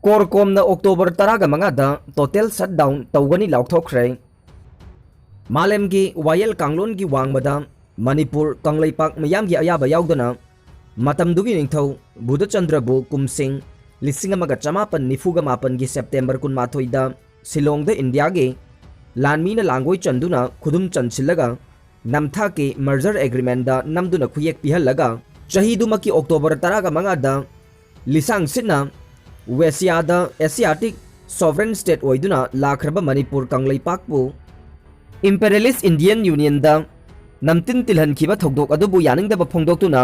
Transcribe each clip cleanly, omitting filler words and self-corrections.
कोरकोमना October 15 total shutdown तौगनी लाउथोखरे मालेमगी वायल कांगलोनगी वांगबदा मणिपुर कांगलेपाक मयामगी अयाबा याउदना मतमदुगी निंगथौ बुधचंद्रबु कुमसिंग 1994 सेप्टेम्बर 18 शिलोंग इंडिया के लानमीना लांगोई चंदुना खुदुम चंसिलगा नमथा के मर्जर एग्रीमेंट नमदुना खुयेक पिहलगा चहीदुमकी अक्टोबर 15 लिसांग सिना वेसियादा एशियाटिक सॉवरेन स्टेट ओइदुना लाखरबा मणिपुर कांगलेपाकपु इंपेरियलिस्ट इंडियन यूनियन दा नमतिन तिलहनखिबा थौदोक अदुबु यानिंगदबा फोंदोक्तुना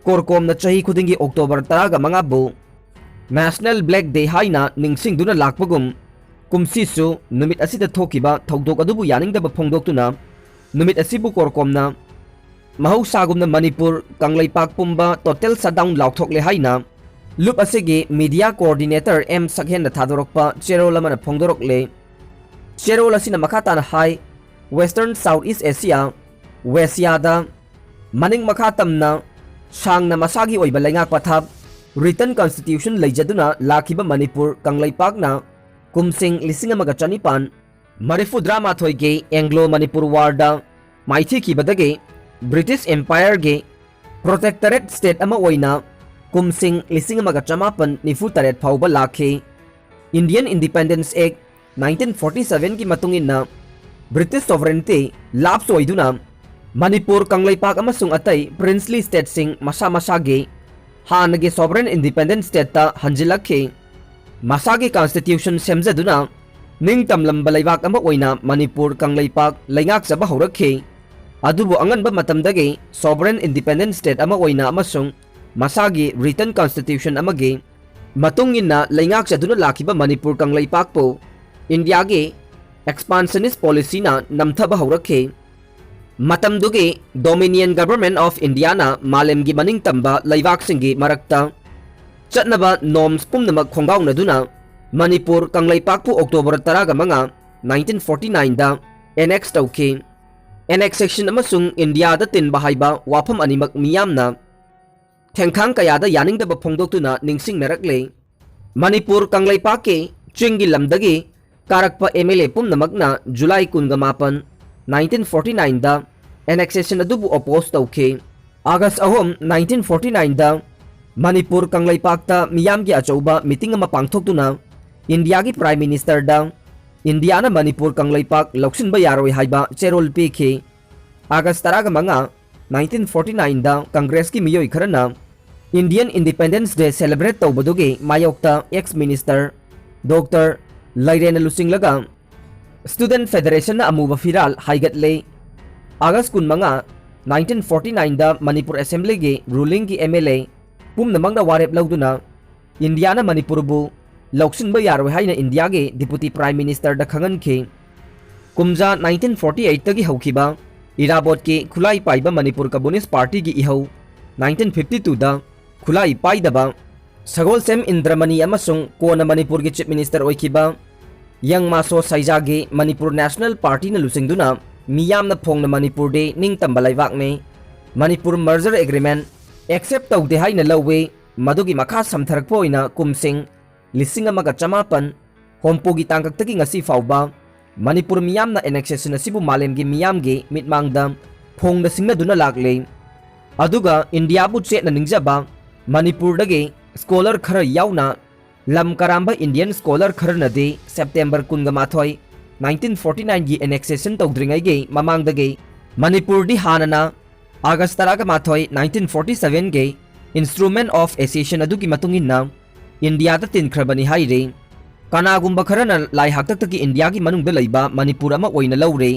कोरकोमना चही खुदिंगी अक्टोबर 15 बु नेशनल ब्लैक डे हाइना निंगसिंगदुना लाकपगुम कुमसीसु नुमित असिदा थोकिबा थौदोक अदुबु यानिंगदबा फोंदोक्तुना नुमित असिबु कोरकोमना महौसागुमना मणिपुर कांगलेपाक पुंबा टोटल शटडाउन लाउथोकले हाइना लुप असेगी मीडिया कोऑर्डिनेटर एम सखेन थादोरकपा चेरोल अमना फोंदोरकले चेरोल असिना मखाताना हाई वेस्टर्न साउथ ईस्ट एशिया वेसियादा मनिंग मखा तमना सांगना मसागी ओइबा लेंगाक पथाब रिटर्न कॉन्स्टिट्यूशन लेजदुना लाखिबा मणिपुर कांगलेपाकना कुमसिंग 1994 के एंग्लो मणिपुर वारदा माइथीखिबदगे ब्रिटिश एम्पायर के प्रोटेक्टरेट स्टेट अमा ओइना कुमसिंग 1994 फाउबा लाखे इंडियन इंडिपेंडेंस एक्ट 1947 की मतुंगिना ब्रिटिश सॉवरेनिटी लाप्स ओइदुना मणिपुर कांगलेपाक अमसुंग अतै प्रिंसली स्टेट सिंग मसा मसागे हानगे सॉवरेन इंडिपेंडेंट स्टेट ता हंजिलखे मसागे कॉन्स्टिट्यूशन सेमजदुना निंगतमलंबा लैबाक अमा ओइना मणिपुर कांगलेपाक लैंगाक जबा हौरखे अदुबु अंगनबा मतमदगे सॉवरेन इंडिपेंडेंट स्टेट अमा ओइना अमसुंग मसागी रिटर्न कॉन्स्टिट्यूशन अमगे मतुंगिना लैंगाक जदुना लाखिबा मणिपुर कांगलेपाकपो इंडिया के एक्सपांशनिस्ट पॉलिसीना नमथबा हौरखे मतमदुगे डोमिनियन गवर्नमेंट ऑफ इंडियाना मालेमगी मनिंग तंबा लैबाकसिंगी मरक्ता चटनबा नॉर्म्स पुमनमक खोंगाउनदुना मणिपुर कांगलेपाकपु अक्टोबर 15 1949 दा एनेक्स तौखे एनेक्सेशन अमसुंग इंडिया दा तिनबा हाइबा वाफम अनिमक मियामना थेंखांग कयादा यानिंगदबा फोंदोक्तुना निंगसिंगनरकले मणिपुर कांगलेपाक के चिंगी लमदगी कारकपा एमएलए पुमनमकना जुलाई 19 1949 दा एनेक्सेशन अदुबु अपोज तौखे अगस्त 1949 दा मणिपुर कांगलेपाकता मियामगी अचौबा मीटिंग अमा पांगथोक्तुना इंडिया की प्राइम मिनिस्टर दा इंडियाना मणिपुर कांगलेपाक लौसिनबा यारोय हाइबा चेरोल पीखे अगस्त 15 1949 दा कांग्रेस की मियोय खरना इंडियन इंडिपेंडेंस डे सेलिब्रेट तौबदुगे मायोक्ता एक्स मिनिस्टर डॉक्टर लैरेन लुसिंगलगा स्टूडेंट फेडरेशन अमुबा फिराल हाइगतले अगस्त 15 1949 दा मणिपुर असेंबली की रूलिंग की एमएलए पुमनमंगदा वारेप लौदुना इंडियाना मणिपुरबु लौसिनबा यारोय हाइना इंडिया के डिप्यूटी प्राइम मिनिस्टर दा खंगनखे कुमजा 1948 तगी हौखिबा इराबोट के खुलाई पाइबा मणिपुर कम्युनिस्ट पार्टी की इहौ 1952 दा खुलाई पाइदबा सगोलसेम इंद्रमणि अमसुंग कोना मणिपुर के चीफ मिनिस्टर ओइखिबा यंग मासो साइजागे मणिपुर नेशनल पार्टी न लुसिंगदुना मियामना फोंगना मणिपुर दे निंगतंबा लैबाकने मणिपुर मर्जर एग्रीमेंट एक्सेप्ट तौदे हाइना लौवे मदुगी मखा समथरकपा ओइना कुमसिंग 1994 होमपोगी तांगकतगी ngasi फाउबा मणिपुर मियामना एनेक्सेशन असिबु मालेमगी मियामगे मिटमांगदा फोंगना सिंगनदुना लाकले अदुगा इंडियाबु चेटना निंगजबा मणिपुरदगे स्कॉलर खर याउना लम करांबा इंडियन स्कॉलर खरनदे सेप्टेम्बर 19 1949 की एनेक्सेशन तौद्रिंगैगे ममांगदगे मणिपुरदी हानना अगस्त 19 1947 के इंस्ट्रूमेंट ऑफ एसेशन अदुगी मतुंगिना इंडिया दा तिनख्रबनी हाइरे कनागुंबा खरना लाइहाक्तकी इंडिया की मनुंगदा लैबा मणिपुर अमा ओइना लौरे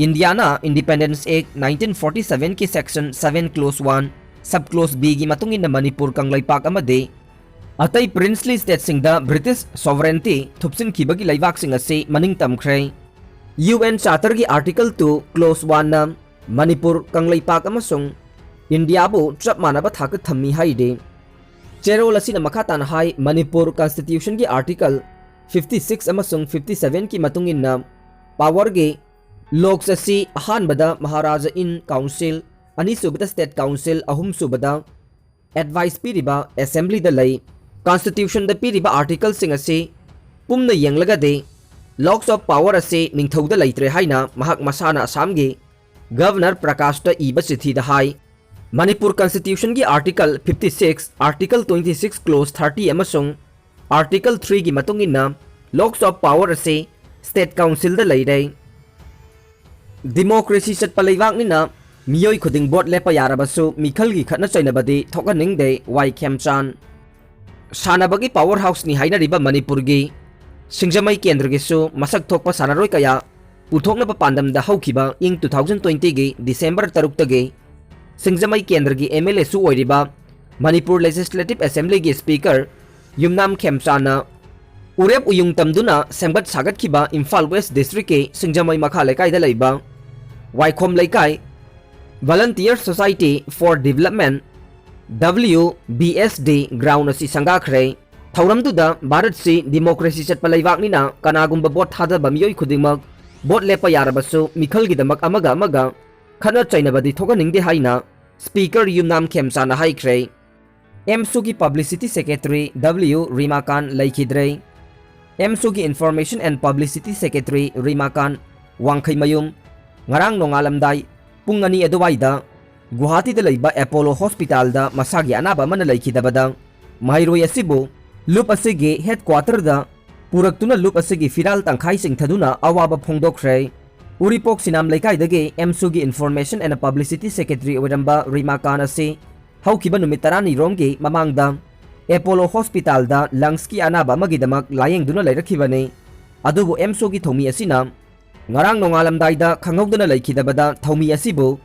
इंडियाना इंडिपेंडेंस एक्ट 1947 की सेक्शन 7 क्लोज 1 सब क्लोज बी की मतुंगिना मणिपुर कांगलेपाक अमदे अतई प्रिंसली स्टेट सिंगदा ब्रिटिश सॉवरेनिटी थुपसिनखिबगी लैबाकसिंग असे मनिंग तमख्रे यूएन चार्टर की आर्टिकल 2 क्लोज 1 ना मणिपुर कांगलेपाक अमसुंग इंडियाबु चप मानबा थाक थम्मी हाइदे चेरोल असिना मखाताना हाई मणिपुर कॉन्स्टिट्यूशन की आर्टिकल 56 अमसुंग 57 की मतुंगिना पावर गे लोकससी अहानबदा महाराजा इन काउंसिल अनीसुबदा स्टेट काउंसिल अहुमसुबदा एडवाइस पीरिबा असेंबली द लई Constitution da piriba article sing ase pumna yenglagade Locks of Power ase ningthauda leitre haina mahak masana Assam gi Governor Prakash ta iba chithi da hai Manipur Constitution gi Article 56 Article 26 Clause 30 amasung Article 3 gi matungina Locks of Power ase State Council da leire Democracy chat palaywak ni na miyoi khuding bot lepa yarabasu mikhal gi khatna chainabadi thokaning de Wai Khemchan Sanabagi powerhouse ni haina riba Manipur gi Singjamai Kendra gi su masak thokpa sanaroi kaya puthokna pa pandam da haukiba ing 2020 gi December 3 ta gi Singjamai Kendra gi MLA su oiriba Manipur Legislative Assembly gi Speaker Yumnam Khemchan na Urep uyung tamduna sembat sagat kiba Imphal West District ke Singjamai makha lekai da leiba Waikhom lekai Volunteer Society for Development WBSD ground asi sangakhre thauram du da Bharat si democracy chat palaywak ni na kanagumba bot thada bamiyoi khudingmak bot lepa yarabasu mikhal gi damak amaga khana chainabadi thokaning de haina Speaker Yumnam Khemchan na haikre MSU gi Publicity Secretary W Rimakan Laikhidre MSU gi Information and Publicity Secretary Rimakan Wangkhai Mayum ngarang nongalamdai pung ani aduwaida Guwahati da leiba Apollo Hospital da masagi anaba man laikhidabada mairoi asibu loop asigi headquarter da puraktuna loop asigi firal tangkhai sing thaduna awaba phongdokre Uripok sinam laikai dage MSU gi Information and Publicity Secretary Wiramba Rimakan ase haukiba numit 10 romgi mamangda Apollo Hospital da lungs ki anaba magidamak layeng duna leirakibane adubu MSU gi thomi asina ngarang nongalamdai da khangogduna laikhidabada thomi asibu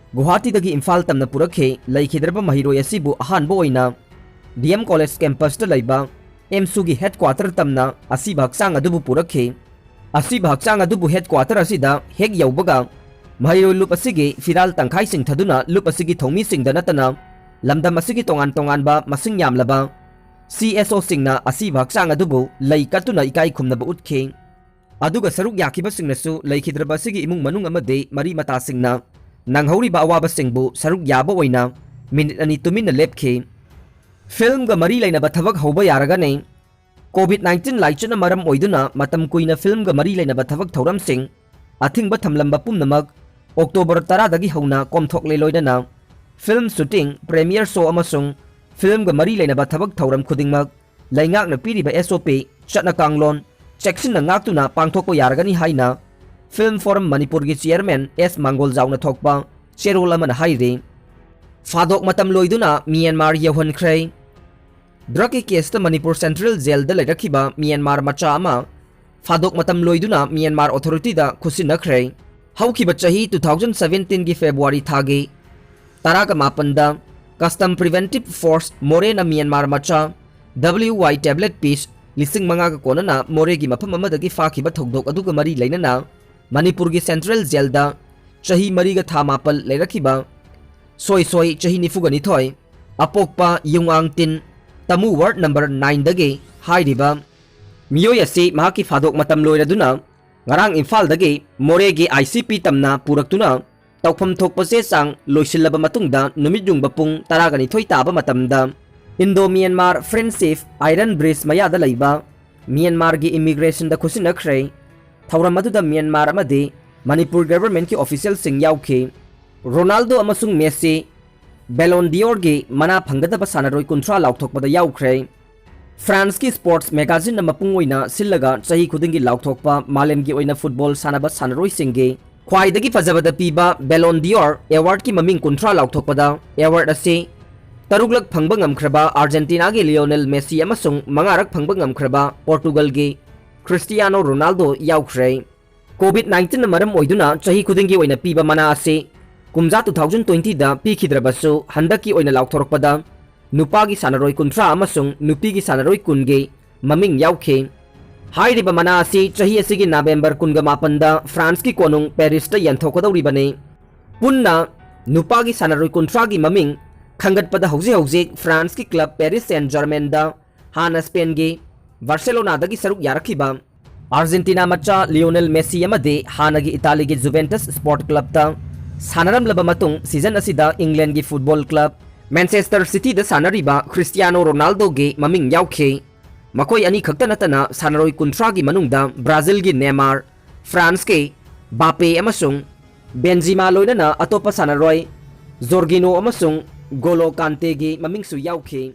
Guwahati dagi Imphal tamna purakhe laikhidraba mahiroi asibu ahanbo oina DM College campus ta leiba MSU gi headquarter tamna asiba haksang adubu purakhe asiba haksang adubu headquarter asida hek yaubaga mahiroi lup asigi firal tangkhai sing thaduna lup asigi thomi sing da natana lamdam asigi tongan ba masing yamlaba CSO singna asiba haksang adubu laikatuna ikai khumnaba utkhe aduga saruk yakiba singnasu laikhidraba asigi imung manung amade mari mata singna Nanghori ba awaba singbu saruk yaba oina minute ani tumin lepkhe film ga mari laina ba thabak hoba yaraga nei COVID-19 laichana maram oiduna matam kuina film ga mari laina ba thabak thoram sing athing ba thamlamba pumnamak October 10 dagi hauna komthok le loidana film shooting premiere show amasung film ga mari laina ba thabak thoram khudingmak laingak na piri ba SOP chatna kanglon section na ngaktuna pangthokko yaraga ni haina Film Forum Manipur gi Chairman S Mangol Jauna thokpa Cherol amana haire Fadok matam loiduna Myanmar yauhan khrei Drug case ta Manipur Central Jail da leirakhiba Myanmar macha ama Fadok matam loiduna Myanmar Authority da khusina khrei haukiba chahi 2017 gi February thagi taraga mapanda Custom Preventive Force Morena Myanmar macha WY tablet piece lising manga ka konana more gi mafam amadagi fakhiba thokdok aduga mari leinana Manipur gi Central Jail da chahi mariga tha mapal leirakhiba soi chahi nifuga ni thoi apokpa yungang tin tamu ward number 9 dage hairiba miyoi ase mahaki fadok matam loiraduna ngarang Imphal dage more gi ICP tamna puraktuna tawpham thokpa se sang loisilaba matungda numidjung bapung taragani thoi taba matamda Indo Myanmar Friendship Iron Bridge mayada leiba Myanmar gi immigration da khusina khrei thauram aduda Myanmar amade Manipur government ki official sing yaukhe Ronaldo amasung Messi Ballon d'Or gi mana phangada sanaroi kunthra laukthokpada yaukhrei France ki sports magazine na mapung oina sillaga chahi khudingi laukthokpa malem gi oina football sanaba sanaroi singge khwaidagi fajabada piba Ballon d'Or award ki maming kunthra laukthokpada award ase taruglak phangba ngamkhraba Argentina gi Lionel Messi amasung mangarak phangba ngamkhraba Portugal gi Cristiano Ronaldo yaukhrei COVID-19 na maram oiduna chahi khudingi oina piba mana ase kumja 2020 da pikhidrabasu handaki oina laukthorokpada nupagi sanaroi kunthra amasung nupigi sanaroi kunge maming yaukhe hairiba mana ase chahi asigi November 18 da France ki konung Paris ta yanthokodoribane punna nupagi sanaroi kunthra gi maming khangatpada hauji France ki club Paris Saint-Germain da hana Spain gi Barcelona dagi saruk yarakhiba Argentina macha Lionel Messi amade hanagi Italy gi Juventus Sport Club ta sanaram laba matung season asida England gi football club Manchester City da sanariba Cristiano Ronaldo ge maming yaukhe makoi ani khakta natana sanaroi kunthra gi manungda Brazil gi Neymar, France ke Mbappe amasung Benzema loinana atopa sanaroi Jorginho amasung Golo Kante gi maming su yaukhe